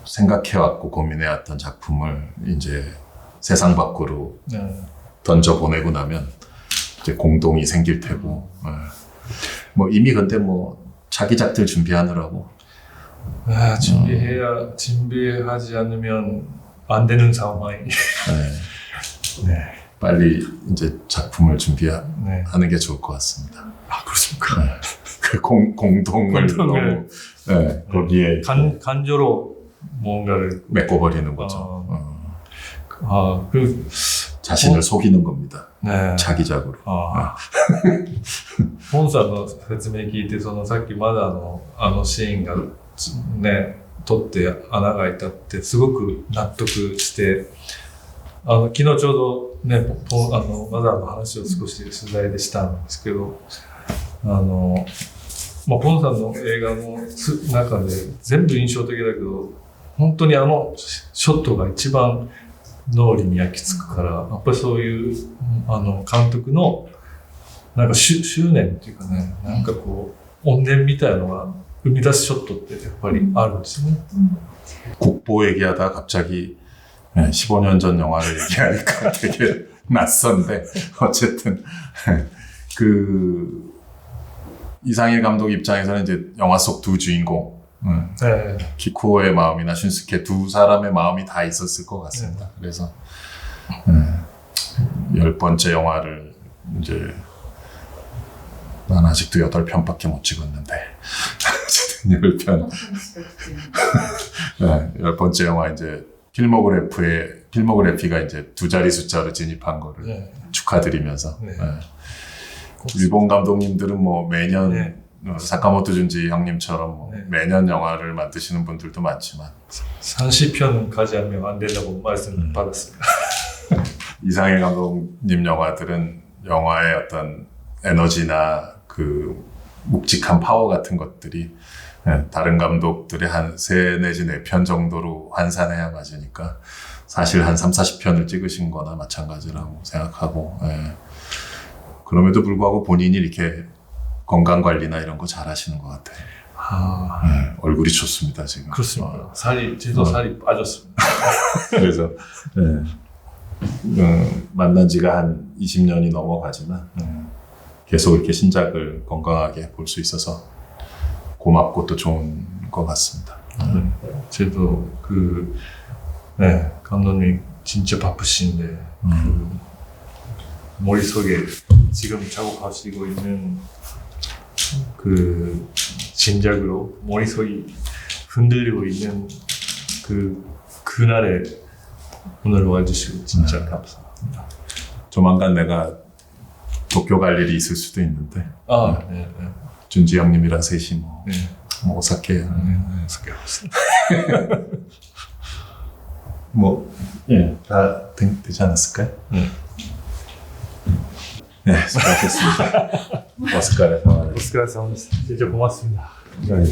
B: 생각해왔고 고민해왔던 작품을 이제 세상 밖으로 던져보내고 나면 이제 공동이 생길 테고 뭐 이미 근데 뭐 차기작들 준비하느라고
A: 준비하지 않으면 안 되는 상황이. 네.
B: 빨리 이제 작품을 준비하는
A: 네.
B: 게 좋을 것 같습니다.
A: 아, 그렇습니까?
B: 그 공동을 너무 거기에
A: 간조로 뭔가를
B: 메꿔버리는 거죠. 자신을 속이는 겁니다.
A: 네.
B: 자기작으로.
A: ポンさんの説明聞いて、さっきまだあのシーンがね、撮って穴が開いたってすごく納得して、昨日ちょうどね、マザーの話を少し取材でしたんですけど、ポンさんの映画の中で全部印象的だけど、本当にショットが一番脳裏に焼き付くから、やっぱりそういう監督のなんか執念っていうかね、なんかこう怨念みたいなのが生み出すショットってやっぱりあるんですよね。
B: 국보 얘기하다 갑자기 15년 전 영화를 얘기하니까 되게 낯선데 어쨌든 그 이상일 감독 입장에서는 이제 영화 속 두 주인공
A: 네.
B: 키쿠오의 마음이나 슌스케 두 사람의 마음이 다 있었을 것 같습니다. 그래서 10번째 영화를 이제 난 아직도 8편밖에 못 찍었는데 어쨌든 10편 10번째 영화 이제 필모그래피가 이제 두 자리 숫자로 진입한 거를
A: 네.
B: 축하드리면서
A: 네.
B: 일본 감독님들은 뭐 매년
A: 네.
B: 사카모토 준지 형님처럼 뭐
A: 네.
B: 매년 영화를 만드시는 분들도 많지만
A: 30편까지 하면 안 된다고 말씀 받았습니다.
B: 이상해 감독님 영화들은 영화의 어떤 에너지나 그 묵직한 파워 같은 것들이 다른 감독들의 한 3 내지 4편 정도로 환산해야 맞으니까 사실 한 3, 40편을 찍으신 거나 마찬가지라고 생각하고 그럼에도 불구하고 본인이 이렇게 건강관리나 이런 거 잘 하시는 것 같아요. 얼굴이 좋습니다 지금.
A: 그렇습니다. 저도 살이 빠졌습니다.
B: 그래서 만난 지가 한 20년이 넘어가지만 계속 이렇게 신작을 건강하게 볼 수 있어서 고맙고 또 좋은 것 같습니다.
A: 저도 감독님 진짜 바쁘신데 머릿속에 지금 작업하시고 있는 그 진작으로 머릿속이 흔들리고 있는 그날에 오늘 와주시고 진짜 감사합니다.
B: 조만간 내가 도쿄 갈 일이 있을 수도 있는데
A: 네.
B: 준지 형님이랑 셋이
A: 네.
B: 오사케
A: 소개하겠습니다.
B: 다 되지 않았을까요?
A: 네.
B: 수고하셨습니다. 오스카레 사마데스.
A: 오스카레 사마데스. 진짜 고맙습니다.
B: 아이고.